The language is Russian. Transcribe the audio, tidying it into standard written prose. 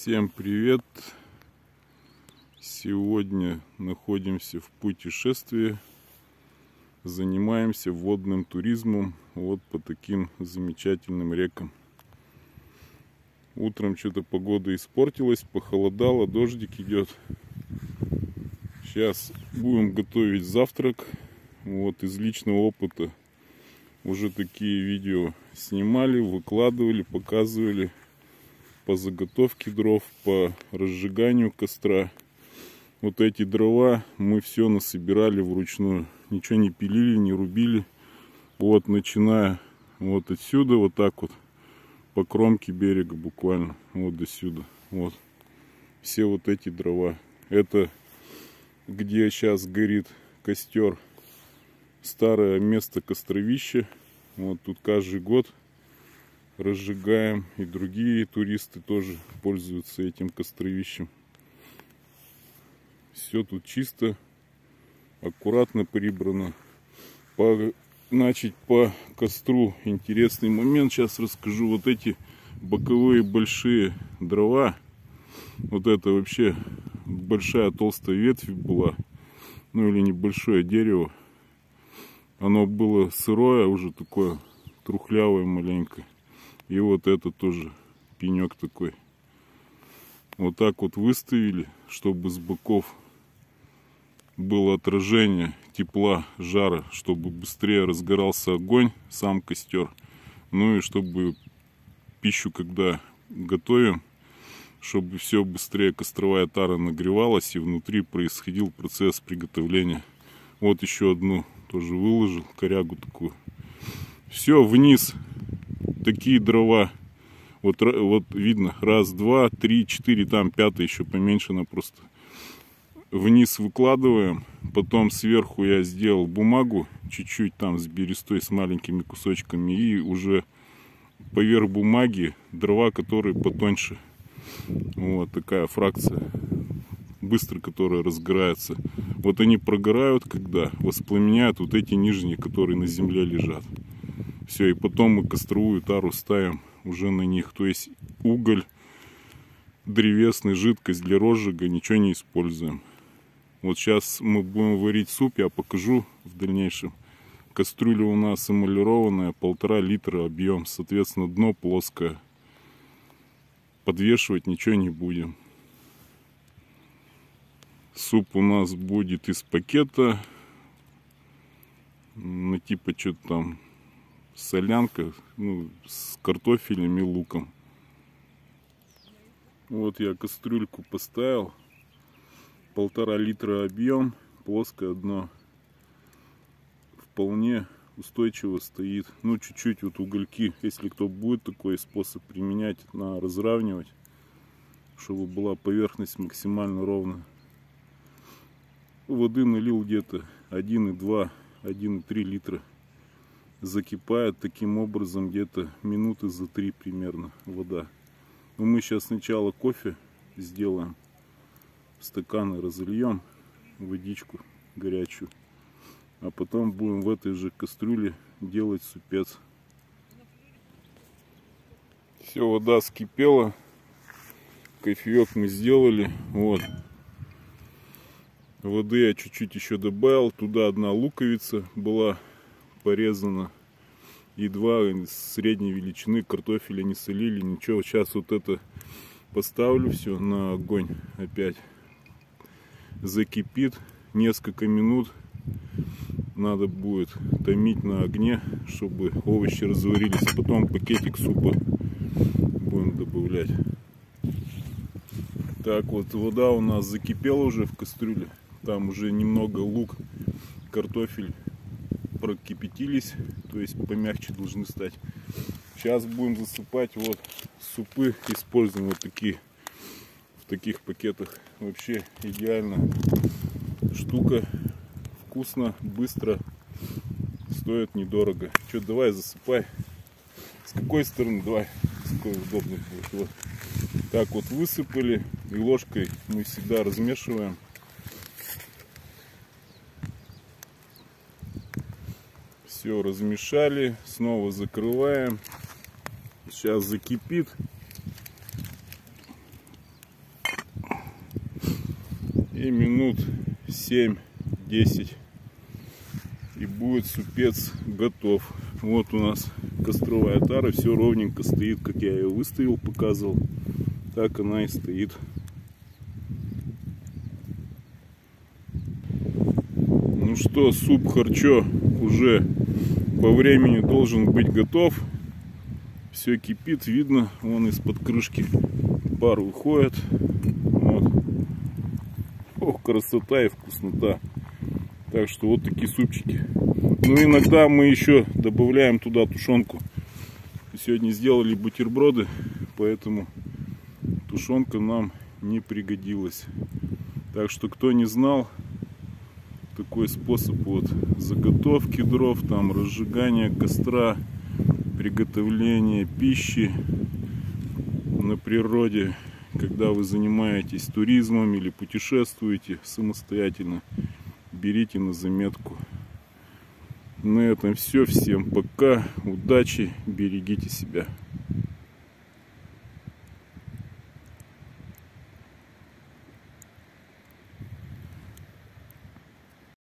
Всем привет! Сегодня находимся в путешествии, занимаемся водным туризмом вот по таким замечательным рекам. Утром что-то погода испортилась, похолодало, дождик идет. Сейчас будем готовить завтрак. Вот из личного опыта уже такие видео снимали, выкладывали, показывали. По заготовке дров, по разжиганию костра. Вот эти дрова мы все насобирали вручную. Ничего не пилили, не рубили. Вот начиная вот отсюда, вот так вот, по кромке берега буквально, вот до сюда. Вот. Все вот эти дрова. Это где сейчас горит костер. Старое место костровища. Вот тут каждый год разжигаем, и другие туристы тоже пользуются этим костровищем. Все тут чисто, аккуратно прибрано. Значит, по костру интересный момент сейчас расскажу. Вот эти боковые большие дрова, вот это вообще большая толстая ветвь была, ну или небольшое дерево. Оно было сырое, уже такое трухлявое маленько. И вот это тоже пенек такой. Вот так вот выставили, чтобы с боков было отражение тепла, жара, чтобы быстрее разгорался огонь, сам костер. Ну и чтобы пищу, когда готовим, чтобы все быстрее костровая тара нагревалась и внутри происходил процесс приготовления. Вот еще одну тоже выложил, корягу такую. Все вниз. Такие дрова, вот видно, раз, два, три, четыре, там пятая еще поменьше, она просто. Вниз выкладываем, потом сверху я сделал бумагу, чуть-чуть там с берестой, с маленькими кусочками, и уже поверх бумаги дрова, которые потоньше. Вот такая фракция, быстро которая разгорается. Вот они прогорают, когда воспламеняют вот эти нижние, которые на земле лежат. Все, и потом мы костровую тару ставим уже на них. То есть уголь, древесный, жидкость для розжига, ничего не используем. Вот сейчас мы будем варить суп, я покажу в дальнейшем. Кастрюля у нас эмалированная, 1,5 литра объем, соответственно дно плоское. Подвешивать ничего не будем. Суп у нас будет из пакета, ну типа что-то там, солянка, ну, с картофелем и луком. Вот я кастрюльку поставил, 1,5 литра объем, плоское дно, вполне устойчиво стоит. Ну чуть-чуть вот угольки, если кто будет такой способ применять, надо разравнивать, чтобы была поверхность максимально ровная. Воды налил где-то 1,2, 1,3 литра. Закипает таким образом где-то минуты за 3 примерно вода. Но мы сейчас сначала кофе сделаем, в стаканы разольем водичку горячую, а потом будем в этой же кастрюле делать супец. Все, вода вскипела, кофеек мы сделали. Вот. Воды я чуть-чуть еще добавил, туда одна луковица была порезано, и 2 средней величины картофеля не солили, ничего. Сейчас вот это поставлю все на огонь, опять закипит несколько минут, надо будет томить на огне, чтобы овощи разварились, потом пакетик супа будем добавлять. Так вот, вода у нас закипела уже в кастрюле, там уже немного лук, картофель прокипятились, то есть помягче должны стать. Сейчас будем засыпать. Вот супы используем вот такие, в таких пакетах. Вообще идеально штука, вкусно, быстро, стоит недорого. Что, давай засыпай. С какой стороны? Давай, с какой удобно будет. Вот. Так вот высыпали, и ложкой мы всегда размешиваем. Все размешали, снова закрываем. Сейчас закипит. И минут 7-10. И будет супец готов. Вот у нас костровая тара. Все ровненько стоит, как я ее выставил, показывал. Так она и стоит. Ну что, суп харчо уже по времени должен быть готов. Все кипит, видно, вон из-под крышки пар выходит. Вот. Ох, красота и вкуснота. Так что вот такие супчики. Ну, иногда мы еще добавляем туда тушенку. Сегодня сделали бутерброды, поэтому тушенка нам не пригодилась. Так что, кто не знал, такой способ вот заготовки дров, там разжигания костра, приготовления пищи на природе, когда вы занимаетесь туризмом или путешествуете самостоятельно, берите на заметку. На этом все. Всем пока, удачи, берегите себя.